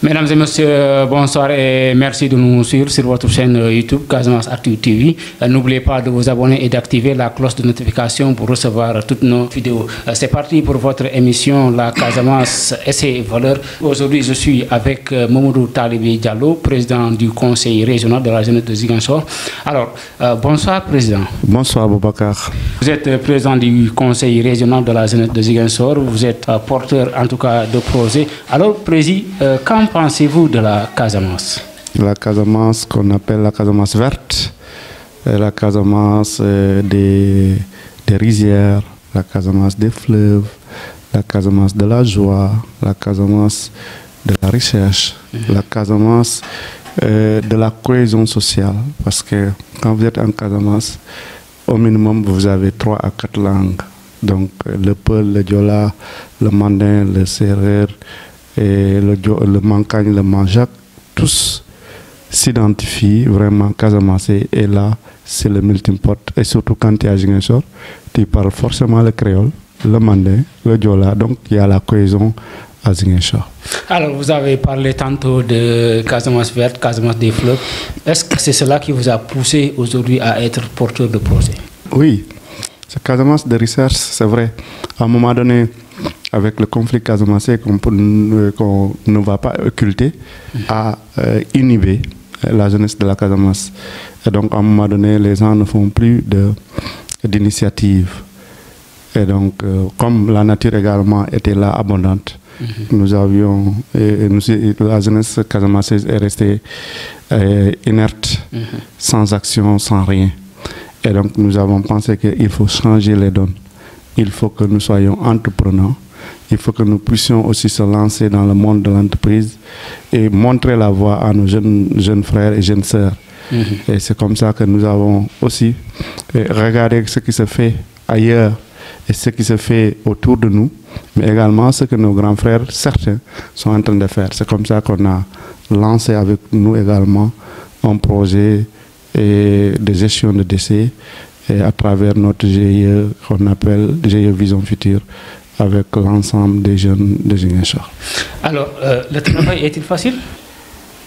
Mesdames et messieurs, bonsoir et merci de nous suivre sur votre chaîne YouTube Casamance Actu TV. N'oubliez pas de vous abonner et d'activer la cloche de notification pour recevoir toutes nos vidéos. C'est parti pour votre émission La Casamance et ses valeurs. Aujourd'hui, je suis avec Mamadou Talibé Diallo, président du Conseil régional de la jeunesse de Ziguinchor. Alors, bonsoir président. Bonsoir Boubacar. Vous êtes président du Conseil régional de la jeunesse de Ziguinchor. Vous êtes porteur en tout cas de projet. Alors, président, quand pensez-vous de la Casamance? La Casamance qu'on appelle la Casamance verte, la Casamance des rizières, la Casamance des fleuves, la Casamance de la joie, la Casamance de la recherche, la Casamance de la cohésion sociale. Parce que quand vous êtes en Casamance, au minimum vous avez 3 à 4 langues. Donc le Peul, le Diola, le Mandin, le Serer, et le Mancagne, le Manjac, tous s'identifient vraiment Casamance. Et là, c'est le multimporte. Et surtout quand tu es à Ziguinchor, tu parles forcément le créole, le mandin, le diola. Donc il y a la cohésion à Ziguinchor. Alors vous avez parlé tantôt de Casamance verte, Casamance des fleuves. Est-ce que c'est cela qui vous a poussé aujourd'hui à être porteur de projet? Oui, c'est Casamance de recherche, c'est vrai. À un moment donné, avec le conflit casamançais qu'on ne va pas occulter, a inhibé la jeunesse de la Casamance. Et donc, à un moment donné, les gens ne font plus d'initiative. Et donc, comme la nature également était là abondante, nous avions, la jeunesse casamançaise est restée inerte, sans action, sans rien. Et donc, nous avons pensé qu'il faut changer les donnes. Il faut que nous soyons entrepreneurs. Il faut que nous puissions aussi se lancer dans le monde de l'entreprise et montrer la voie à nos jeunes frères et jeunes sœurs. Et c'est comme ça que nous avons aussi regardé ce qui se fait ailleurs et ce qui se fait autour de nous, mais également ce que nos grands frères, certains, sont en train de faire. C'est comme ça qu'on a lancé avec nous également un projet de gestion de déchets et à travers notre GIE qu'on appelle GIE Vision Future, avec l'ensemble des jeunes de Ziguinchor. Alors, le travail est-il facile?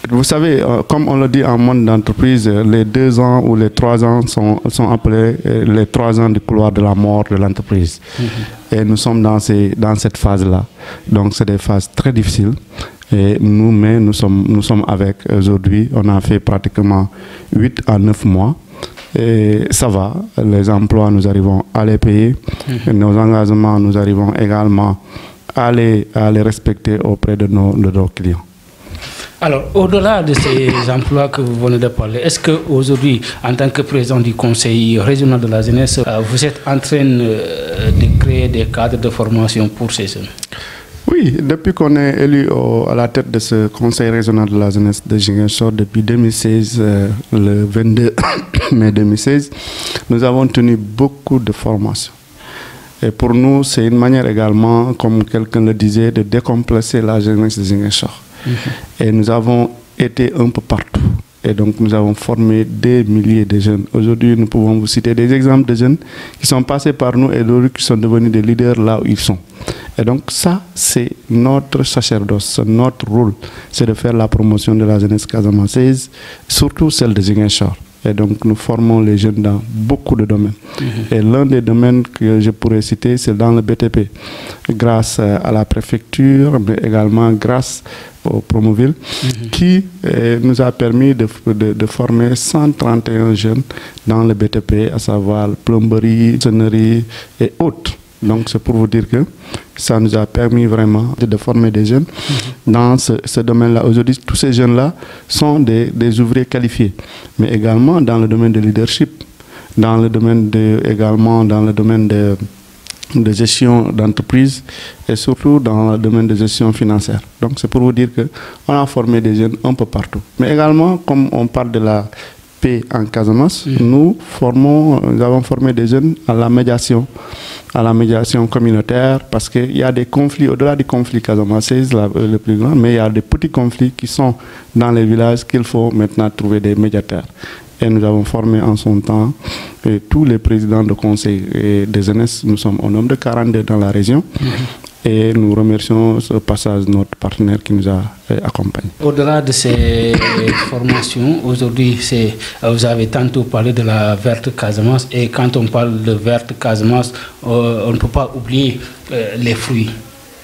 Vous savez, comme on le dit en monde d'entreprise, les 2 ans ou les 3 ans sont appelés les 3 ans du couloir de la mort de l'entreprise. Et nous sommes dans cette phase-là. Donc, c'est des phases très difficiles. Et nous sommes avec aujourd'hui. On a fait pratiquement 8 à 9 mois. Et ça va, les emplois, nous arrivons à les payer. Nos engagements, nous arrivons également à les respecter auprès de nos clients. Alors, au-delà de ces emplois que vous venez de parler, est-ce qu'aujourd'hui, en tant que président du Conseil régional de la jeunesse, vous êtes en train de créer des cadres de formation pour ces jeunes? Oui, depuis qu'on est élu à la tête de ce Conseil régional de la jeunesse de Ziguinchor depuis 2016, le 22 mai 2016, nous avons tenu beaucoup de formations. Et pour nous, c'est une manière également, comme quelqu'un le disait, de décomplexer la jeunesse de Ziguinchor. Et nous avons été un peu partout. Et donc, nous avons formé des milliers de jeunes. Aujourd'hui, nous pouvons vous citer des exemples de jeunes qui sont passés par nous et d'autres qui sont devenus des leaders là où ils sont. Et donc, ça, c'est notre sacerdoce, notre rôle. C'est de faire la promotion de la jeunesse casamançaise, surtout celle de Ziguinchor. Et donc, nous formons les jeunes dans beaucoup de domaines. Et l'un des domaines que je pourrais citer, c'est dans le BTP. Grâce à la préfecture, mais également grâce au Promoville, qui nous a permis de former 131 jeunes dans le BTP, à savoir plomberie, sonnerie et autres. Donc, c'est pour vous dire que ça nous a permis vraiment de former des jeunes dans ce domaine-là. Aujourd'hui, tous ces jeunes-là sont des ouvriers qualifiés, mais également dans le domaine de leadership, également dans le domaine de gestion d'entreprise et surtout dans le domaine de gestion financière. Donc, c'est pour vous dire qu'on a formé des jeunes un peu partout. Mais également, comme on parle de la paix en Casamance, nous avons formé des jeunes à la médiation communautaire, parce qu'il y a des conflits, au-delà du conflit casamançais, le plus grand, mais il y a des petits conflits qui sont dans les villages qu'il faut maintenant trouver des médiateurs. Et nous avons formé en son temps tous les présidents de conseil et de jeunesse. Nous sommes au nombre de 42 dans la région. et nous remercions ce passage notre partenaire qui nous a accompagnés. Au-delà de ces formations, aujourd'hui, vous avez tantôt parlé de la Verte Casamance, et quand on parle de Verte Casamance, on ne peut pas oublier les fruits.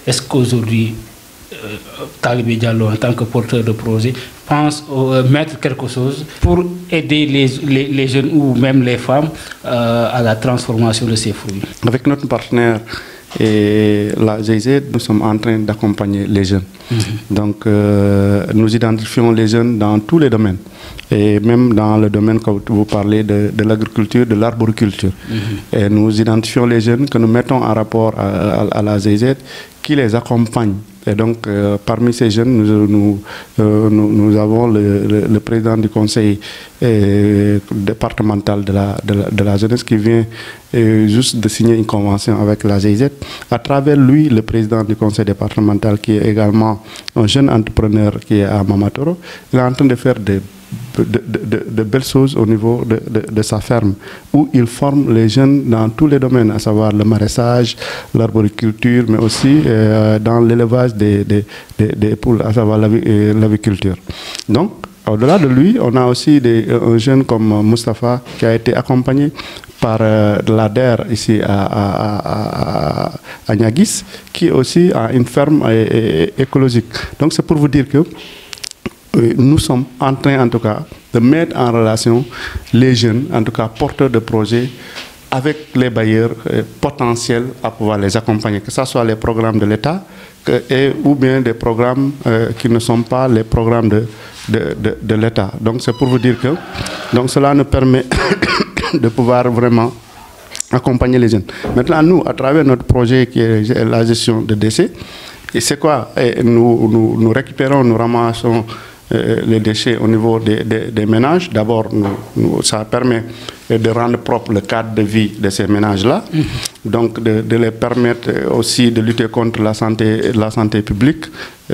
Est-ce qu'aujourd'hui, Talibé Diallo, en tant que porteur de projet, pense mettre quelque chose pour aider les jeunes ou même les femmes à la transformation de ces fruits? Avec notre partenaire et la GIZ, nous sommes en train d'accompagner les jeunes. Donc, nous identifions les jeunes dans tous les domaines. Et même dans le domaine que vous parlez de l'agriculture, de l'arboriculture. Et nous identifions les jeunes que nous mettons en rapport à la GIZ qui les accompagne. Et donc, parmi ces jeunes, nous avons le président du conseil départemental de la jeunesse qui vient juste de signer une convention avec la GIZ. À travers lui, le président du conseil départemental, qui est également un jeune entrepreneur qui est à Mamatoro, il est en train de faire de belles choses au niveau de sa ferme, où il forme les jeunes dans tous les domaines, à savoir le maraîchage, l'arboriculture, mais aussi dans l'élevage des poules, à savoir l'aviculture. Donc, au-delà de lui, on a aussi un jeune comme Moustapha qui a été accompagné par l'ADER ici à Niaguis, qui aussi a une ferme écologique. Donc, c'est pour vous dire que nous sommes en train, en tout cas, de mettre en relation les jeunes, en tout cas porteurs de projets, avec les bailleurs potentiels à pouvoir les accompagner, que ce soit les programmes de l'État ou bien des programmes qui ne sont pas les programmes de l'État. Donc c'est pour vous dire que cela nous permet de pouvoir vraiment accompagner les jeunes. Maintenant, nous, à travers notre projet qui est la gestion de déchets, et c'est quoi? Nous récupérons, nous ramassons les déchets au niveau des ménages. D'abord, ça permet de rendre propre le cadre de vie de ces ménages-là, donc de les permettre aussi de lutter contre la santé publique,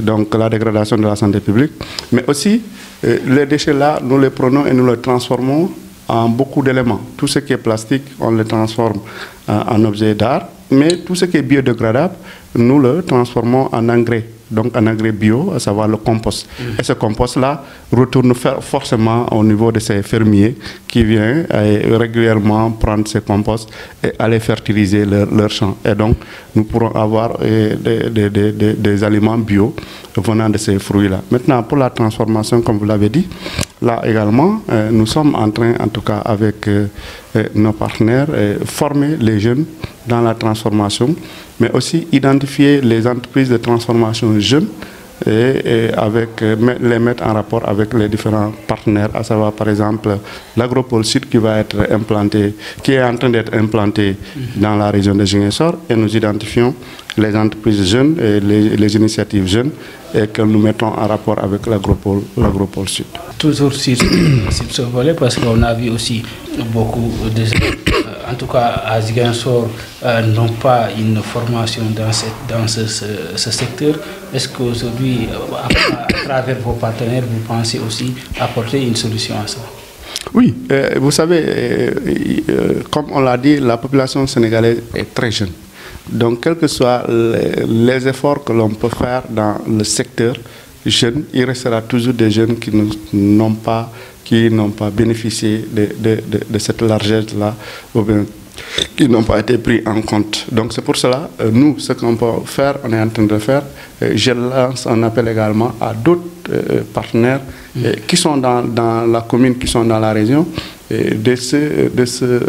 donc la dégradation de la santé publique. Mais aussi, les déchets-là, nous les prenons et nous les transformons en beaucoup d'éléments. Tout ce qui est plastique, on le transforme en objet d'art, mais tout ce qui est biodégradable, nous le transformons en engrais. Donc un engrais bio, à savoir le compost. Et ce compost-là retourne forcément au niveau de ces fermiers qui viennent régulièrement prendre ces composts et aller fertiliser leurs champs. Et donc, nous pourrons avoir des aliments bio venant de ces fruits-là. Maintenant, pour la transformation, comme vous l'avez dit, là également, nous sommes en train, en tout cas avec nos partenaires, former les jeunes dans la transformation, mais aussi identifier les entreprises de transformation jeunes et les mettre en rapport avec les différents partenaires, à savoir par exemple l'Agropole Sud qui est en train d'être implanté dans la région de Ziguinchor, et nous identifions les entreprises jeunes et les initiatives jeunes et que nous mettons en rapport avec l'Agropole Sud. Toujours sur ce volet, parce qu'on a vu aussi beaucoup de gens, en tout cas à Ziguinchor, n'ont pas une formation dans ce secteur. Est-ce qu'aujourd'hui, à travers vos partenaires, vous pensez aussi apporter une solution à ça? Oui, vous savez, comme on l'a dit, la population sénégalaise est très jeune. Donc, quels que soient les efforts que l'on peut faire dans le secteur jeune, il restera toujours des jeunes qui n'ont pas bénéficié de cette largesse-là, ou bien qui n'ont pas été pris en compte. Donc c'est pour cela, nous, ce qu'on peut faire, on est en train de faire. Je lance un appel également à d'autres partenaires qui sont dans la commune, qui sont dans la région,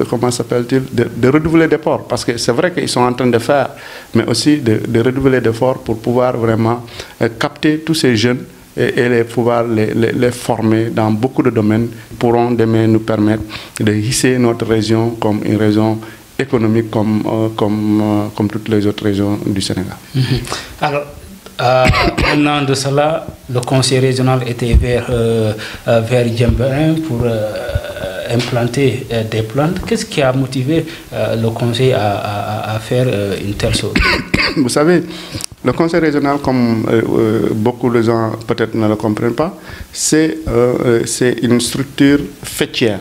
comment s'appelle-t-il, de redoubler d'efforts, parce que c'est vrai qu'ils sont en train de faire, mais aussi de redoubler d'efforts pour pouvoir vraiment capter tous ces jeunes et pouvoir les former dans beaucoup de domaines, pourront demain nous permettre de hisser notre région comme une région économique comme toutes les autres régions du Sénégal. Alors, un an de cela, le conseil régional était vers Djembérin pour implanter des plantes. Qu'est-ce qui a motivé le conseil à faire une telle chose? Vous savez, le conseil régional, comme beaucoup de gens peut-être ne le comprennent pas, c'est une structure fêtière.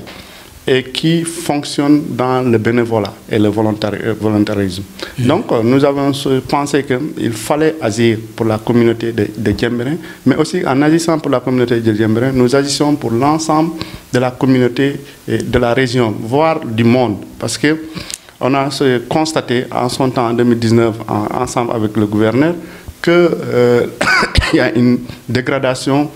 et qui fonctionne dans le bénévolat et le volontarisme. Donc, nous avons pensé qu'il fallait agir pour la communauté de Djembéré, mais aussi en agissant pour la communauté de Djembéré, nous agissons pour l'ensemble de la communauté de la région, voire du monde, parce que on a constaté en son temps, en 2019, ensemble avec le gouverneur, qu'il y a une dégradation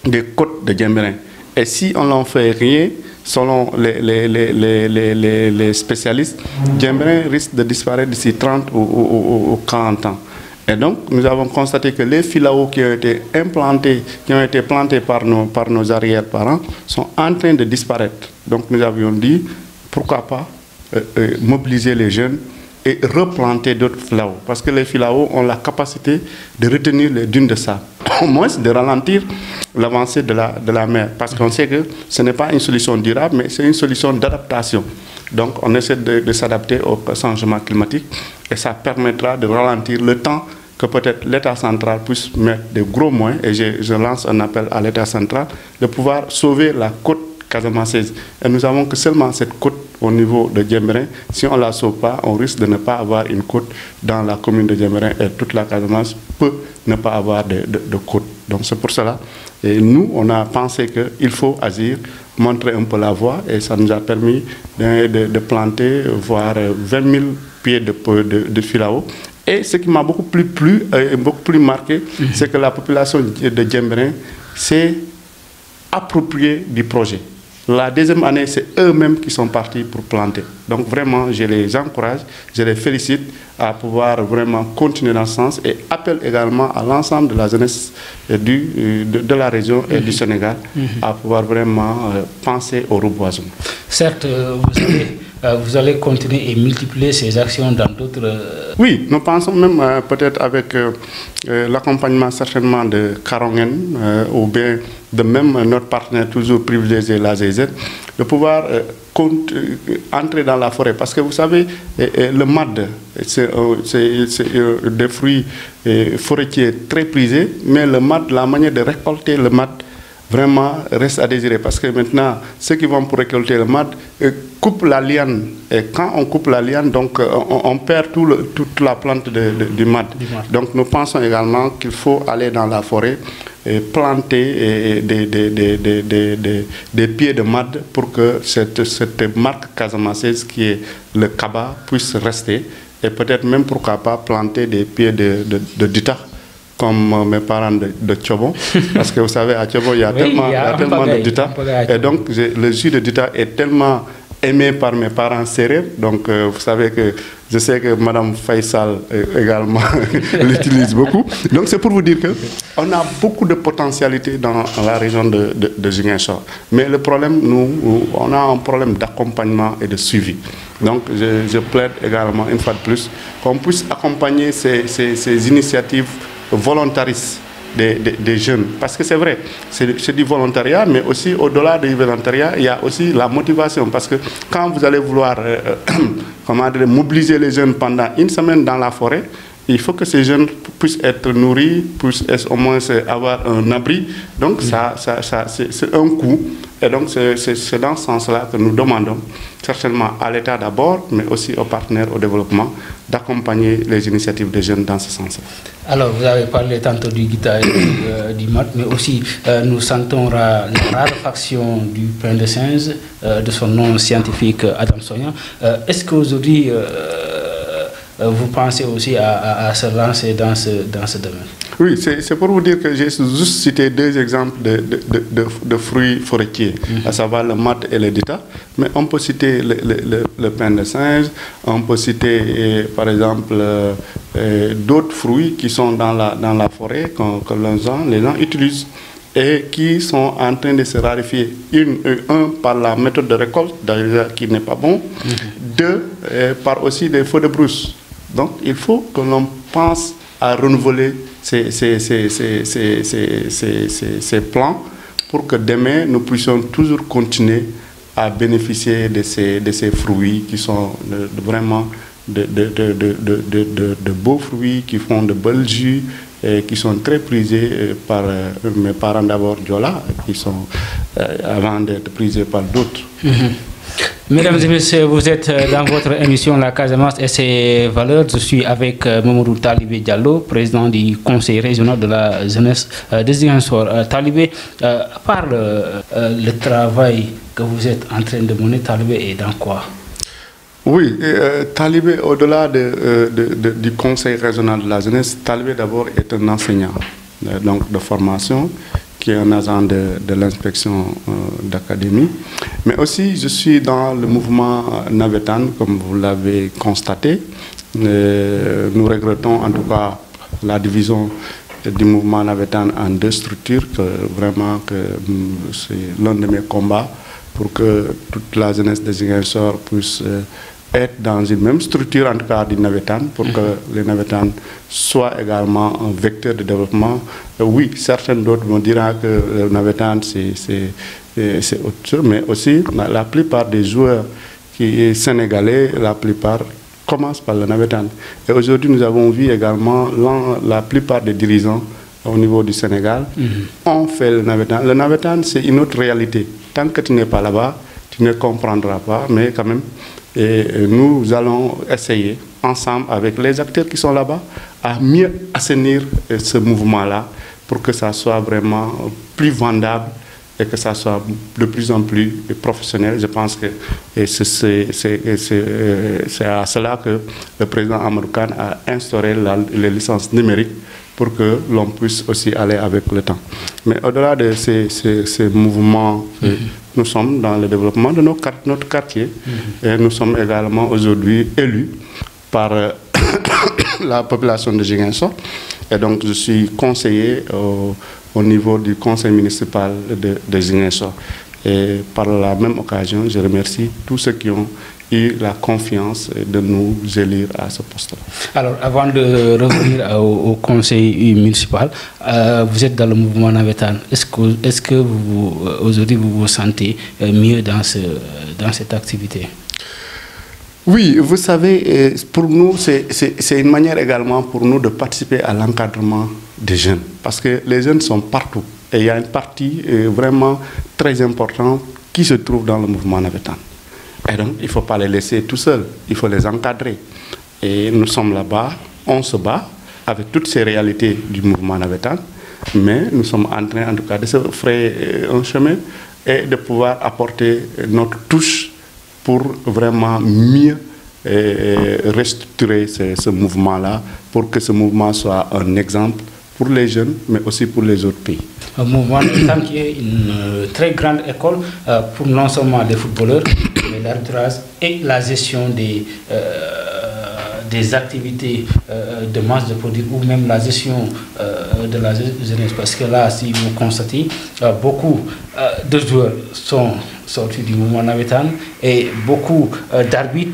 des côtes de Djembéré. Et si on n'en fait rien, selon les spécialistes, Djembéré risque de disparaître d'ici 30 ou 40 ans. Et donc, nous avons constaté que les filaos qui ont été implantés, qui ont été plantés par nos arrière-parents, sont en train de disparaître. Donc, nous avions dit, pourquoi pas mobiliser les jeunes et replanter d'autres filaos. Parce que les filaos ont la capacité de retenir les dunes de sable. Au moins, de ralentir l'avancée de la mer. Parce qu'on sait que ce n'est pas une solution durable, mais c'est une solution d'adaptation. Donc, on essaie de s'adapter au changement climatique et ça permettra de ralentir le temps que peut-être l'État central puisse mettre de gros moyens, et je lance un appel à l'État central, de pouvoir sauver la côte casamançaise. Et nous avons que seulement cette côte au niveau de Djembéré. Si on ne la sauve pas, on risque de ne pas avoir une côte dans la commune de Djembéré et toute la Casamance peut ne pas avoir de côte. Donc c'est pour cela. Et nous, on a pensé qu'il faut agir, montrer un peu la voie et ça nous a permis de planter, voire 20 000 pieds de filao. Et ce qui m'a beaucoup plus marqué, c'est que la population de Djembéré s'est appropriée du projet. La deuxième année, c'est eux-mêmes qui sont partis pour planter. Donc vraiment, je les encourage, je les félicite à pouvoir vraiment continuer dans ce sens et appelle également à l'ensemble de la jeunesse de la région et du Sénégal à pouvoir vraiment penser au reboisement. Certes, vous allez continuer et multiplier ces actions dans d'autres... Oui, nous pensons même peut-être avec l'accompagnement certainement de Karongen ou bien de même notre partenaire toujours privilégié, la GZ, de pouvoir entrer dans la forêt. Parce que vous savez, le mad, c'est des fruits forestiers très prisés, mais le mad, la manière de récolter le mad, vraiment reste à désirer. Parce que maintenant, ceux qui vont pour récolter le mad coupent la liane. Et quand on coupe la liane, donc, on perd toute la plante du mad. Donc nous pensons également qu'il faut aller dans la forêt et planter des pieds de mad pour que cette marque casamançaise qui est le kaba puisse rester. Et peut-être même pourquoi pas planter des pieds de dita comme mes parents de Tchobon, parce que vous savez, à Tchobon, il y a tellement de dita. Et donc, le jus de dita est tellement aimé par mes parents sérieux. Donc, vous savez que je sais que Mme Faisal également l'utilise beaucoup. Donc, c'est pour vous dire qu'on a beaucoup de potentialité dans la région de Ziguinchor. Mais le problème, on a un problème d'accompagnement et de suivi. Donc, je plaide également, une fois de plus, qu'on puisse accompagner ces initiatives volontaristes des jeunes. Parce que c'est vrai, c'est du volontariat, mais aussi au-delà du volontariat, il y a aussi la motivation. Parce que quand vous allez vouloir mobiliser les jeunes pendant une semaine dans la forêt, il faut que ces jeunes puissent être nourris, puissent au moins avoir un abri. Donc c'est un coût. Et donc c'est dans ce sens-là que nous demandons certainement à l'État d'abord, mais aussi aux partenaires au développement, d'accompagner les initiatives des jeunes dans ce sens-là. Alors, vous avez parlé tantôt du guitare et du mat, mais aussi nous sentons la raréfaction du pain de singe, de son nom scientifique Adam Soyan. Est-ce qu'aujourd'hui, vous pensez aussi à se lancer dans ce domaine? Oui, c'est pour vous dire que j'ai juste cité deux exemples de fruits forestiers, à savoir le mat et le dita. Mais on peut citer le pain de singe, on peut citer par exemple d'autres fruits qui sont dans la forêt que les gens utilisent et qui sont en train de se raréfier. Un, par la méthode de récolte, d'ailleurs, qui n'est pas bon. Deux, par aussi des feux de brousse. Donc, il faut que l'on pense à renouveler ces plans pour que demain, nous puissions toujours continuer à bénéficier de ces fruits qui sont vraiment de beaux fruits, qui font de beaux jus et qui sont très prisés par mes parents d'abord Diola, qui sont avant d'être prisés par d'autres. Mesdames et messieurs, vous êtes dans votre émission La Casamance et ses valeurs. Je suis avec Mamadou Talibé Diallo, président du conseil régional de la jeunesse de Ziguinchor. Talibé, à part le travail que vous êtes en train de mener, Talibé est dans quoi? Oui, Talibé, au-delà du conseil régional de la jeunesse, Talibé d'abord est un enseignant donc de formation, qui est un agent de l'inspection d'académie. Mais aussi, je suis dans le mouvement Navetan, comme vous l'avez constaté. Nous regrettons en tout cas la division du mouvement Navetan en deux structures, que c'est l'un de mes combats pour que toute la jeunesse de Ziguinchor puisse être dans une même structure, en tout cas du Navetan, pour que les Navetan soient également un vecteur de développement. Oui, certains d'autres me diront que le Navetan, c'est autre chose, mais aussi la plupart des joueurs qui sont sénégalais, la plupart commencent par le Navetan. Et aujourd'hui, nous avons vu également la plupart des dirigeants au niveau du Sénégal ont fait le Navetan. Le Navetan, c'est une autre réalité. Tant que tu n'es pas là-bas, tu ne comprendras pas, mais quand même, et nous allons essayer, ensemble avec les acteurs qui sont là-bas, à mieux assainir ce mouvement-là pour que ça soit vraiment plus vendable et que ça soit de plus en plus professionnel. Je pense que c'est à cela que le président Amadou Kane a instauré les licences numériques pour que l'on puisse aussi aller avec le temps. Mais au-delà de ces mouvements, nous sommes dans le développement de notre quartier et nous sommes également aujourd'hui élus par la population de Ziguinchor. Et donc je suis conseiller au niveau du conseil municipal de Ziguinchor. Et par la même occasion, je remercie tous ceux qui ont eu la confiance de nous élire à ce poste-là. Alors, avant de revenir au conseil municipal, vous êtes dans le mouvement Navetan. Est-ce que aujourd'hui vous vous sentez mieux dans cette activité? Oui, vous savez, pour nous, c'est une manière également pour nous de participer à l'encadrement des jeunes. Parce que les jeunes sont partout. Et il y a une partie vraiment très importante qui se trouve dans le mouvement Navetan. Et donc, il ne faut pas les laisser tout seuls, il faut les encadrer. Et nous sommes là-bas, on se bat avec toutes ces réalités du mouvement Navetan, mais nous sommes en train, en tout cas, de se frayer un chemin et de pouvoir apporter notre touche pour vraiment mieux restructurer ce mouvement-là, pour que ce mouvement soit un exemple pour les jeunes, mais aussi pour les autres pays. Un mouvement qui est une très grande école pour non seulement les footballeurs, mais l'arbitrage et la gestion des activités de masse de produits ou même la gestion de la jeunesse. Parce que là, si vous constatez, beaucoup de joueurs sont sortis du mouvement Navetan et beaucoup d'arbitres,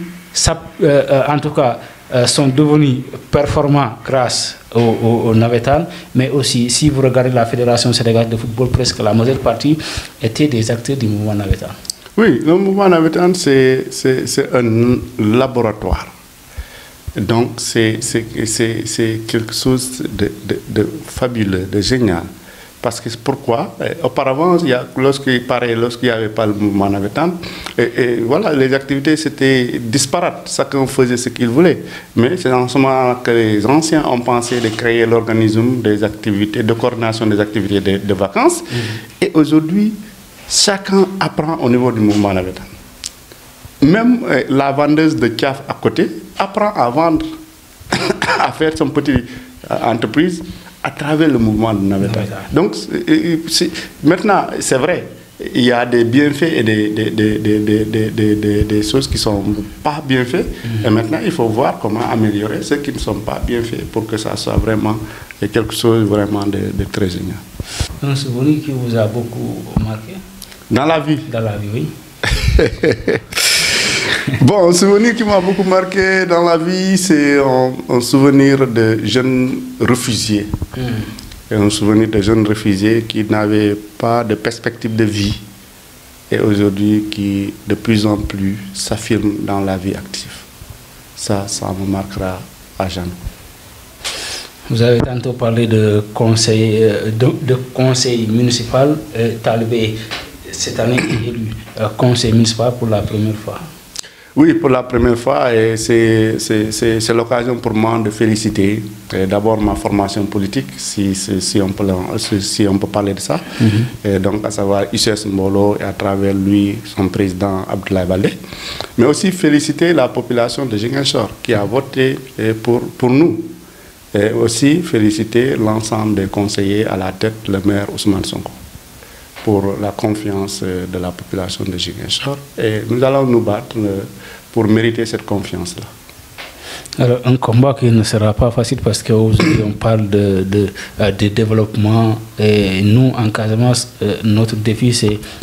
en tout cas, sont devenus performants grâce au Navetan, mais aussi, si vous regardez la Fédération sénégalaise de football, presque la majeure partie étaient des acteurs du mouvement Navetan. Oui, le mouvement Navetan, c'est un laboratoire. Donc, c'est quelque chose de fabuleux, de génial. Parce que pourquoi? Auparavant, lorsqu'il n'y avait pas le mouvement Navetan, et voilà, les activités c'était disparate, chacun faisait ce qu'il voulait. Mais c'est en ce moment que les anciens ont pensé de créer l'organisme des activités, de coordination des activités de vacances. Et aujourd'hui, chacun apprend au niveau du mouvement Navetan. Même la vendeuse de Tiaf à côté apprend à vendre, à faire son petite entreprise à travers le mouvement de Navetan. Donc, maintenant, c'est vrai, il y a des bienfaits et des choses qui ne sont pas bien faites. Et maintenant, il faut voir comment améliorer ceux qui ne sont pas bien faits pour que ça soit vraiment quelque chose vraiment de très génial. Un souvenir qui vous a beaucoup marqué? Dans la vie? Dans la vie, oui. Bon, un souvenir qui m'a beaucoup marqué dans la vie, c'est un souvenir de jeunes réfugiés. Un souvenir de jeunes réfugiés qui n'avaient pas de perspective de vie et aujourd'hui qui de plus en plus s'affirment dans la vie active. Ça me marquera à jamais. Vous avez tantôt parlé de conseil, conseil municipal. Talibé, cette année, est élu conseil municipal pour la première fois. Oui, pour la première fois, et c'est l'occasion pour moi de féliciter d'abord ma formation politique, si on peut parler de ça, et donc à savoir UCS Mbolo et à travers lui, son président Abdoulaye Baldé, mais aussi féliciter la population de Ziguinchor qui a voté pour nous, et aussi féliciter l'ensemble des conseillers à la tête, le maire Ousmane Sonko, pour la confiance de la population de Ziguinchor. Et nous allons nous battre pour mériter cette confiance-là. Alors, un combat qui ne sera pas facile parce qu'aujourd'hui on parle de développement et nous, en Casamance, notre défi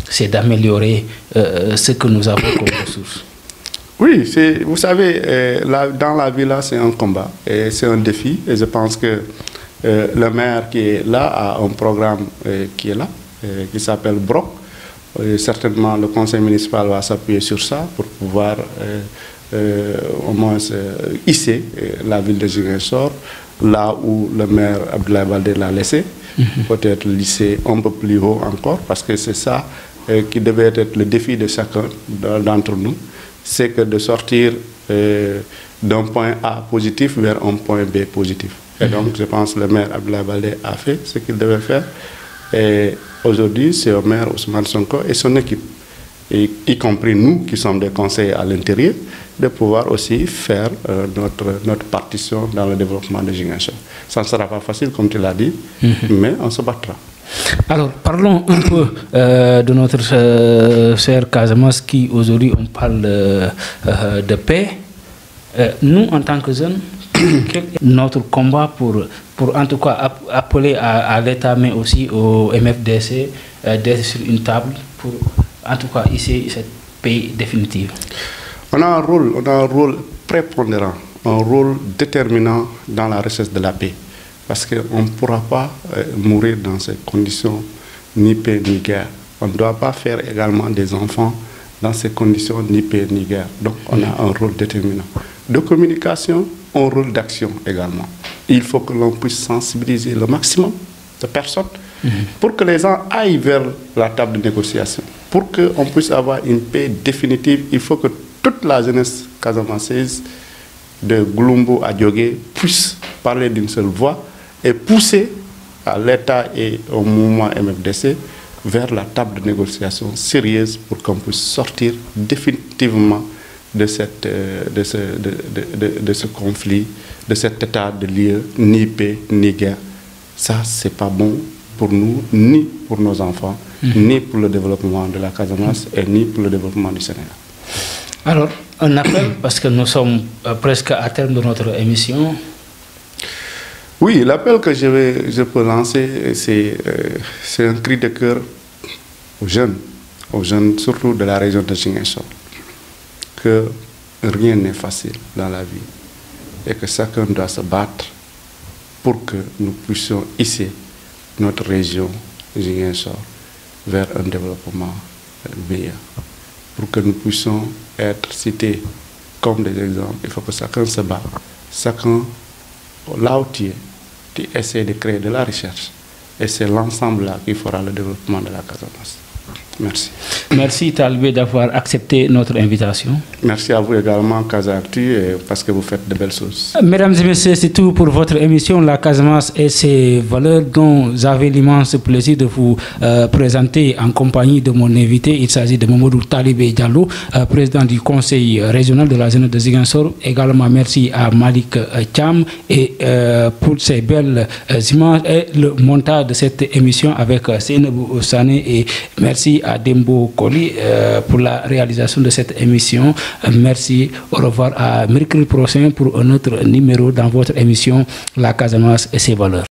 c'est d'améliorer ce que nous avons comme ressources. Oui, vous savez, dans la vie là, c'est un combat et c'est un défi. Et je pense que le maire qui est là a un programme qui est là, qui s'appelle BROC. Certainement, le conseil municipal va s'appuyer sur ça pour pouvoir au moins hisser la ville de Ziguinchor, là où le maire Abdoulaye Baldé l'a laissé, peut-être lisser un peu plus haut encore, parce que c'est ça qui devait être le défi de chacun d'entre nous, c'est que de sortir d'un point A positif vers un point B positif. Et donc, je pense que le maire Abdoulaye Baldé a fait ce qu'il devait faire. Et aujourd'hui, c'est au maire Ousmane Sonko et son équipe, et y compris nous qui sommes des conseillers à l'intérieur, de pouvoir aussi faire notre partition dans le développement de Ziguinchor. Ça ne sera pas facile, comme tu l'as dit, mais on se battra. Alors, parlons un peu de notre cher Casamance qui, aujourd'hui, on parle de paix. Nous, en tant que jeunes, notre combat pour en tout cas appeler à l'État, mais aussi au MFDC, d'être sur une table pour en tout cas ici cette paix définitive. On a un rôle prépondérant, un rôle déterminant dans la recherche de la paix. Parce qu'on ne pourra pas mourir dans ces conditions, ni paix ni guerre. On ne doit pas faire également des enfants dans ces conditions, ni paix ni guerre. Donc on a un rôle déterminant. De communication, un rôle d'action également. Il faut que l'on puisse sensibiliser le maximum de personnes pour que les gens aillent vers la table de négociation. Pour qu'on puisse avoir une paix définitive, il faut que toute la jeunesse casamançaise, de Goulumbo à Diogué, puisse parler d'une seule voix et pousser à l'État et au mouvement MFDC vers la table de négociation sérieuse pour qu'on puisse sortir définitivement de ce conflit, de cet état de lieu, ni paix, ni guerre. Ça, c'est pas bon pour nous, ni pour nos enfants, ni pour le développement de la Casamance et ni pour le développement du Sénégal. Alors, un appel, parce que nous sommes presque à terme de notre émission. Oui, l'appel que je peux lancer, c'est un cri de cœur aux jeunes surtout de la région de Ziguinchor, que rien n'est facile dans la vie et que chacun doit se battre pour que nous puissions hisser notre région Ziguinchor vers un développement meilleur. Pour que nous puissions être cités comme des exemples, il faut que chacun se batte, chacun, là où tu essaies de créer de la recherche. Et c'est l'ensemble là qui fera le développement de la Casamance. Merci. Merci Talibé d'avoir accepté notre invitation. Merci à vous également, Casaactu, parce que vous faites de belles choses. Mesdames et messieurs, c'est tout pour votre émission La Casamance et ses valeurs, dont j'avais l'immense plaisir de vous présenter en compagnie de mon invité. Il s'agit de Mamadou Talibé Diallo, président du conseil régional de la zone de Ziguinchor. Également, merci à Malik Cham et pour ces belles images et le montage de cette émission avec Seynabou Sané, et merci à Dembo Koli pour la réalisation de cette émission. Merci, au revoir, à mercredi prochain pour un autre numéro dans votre émission La Casamance et ses valeurs.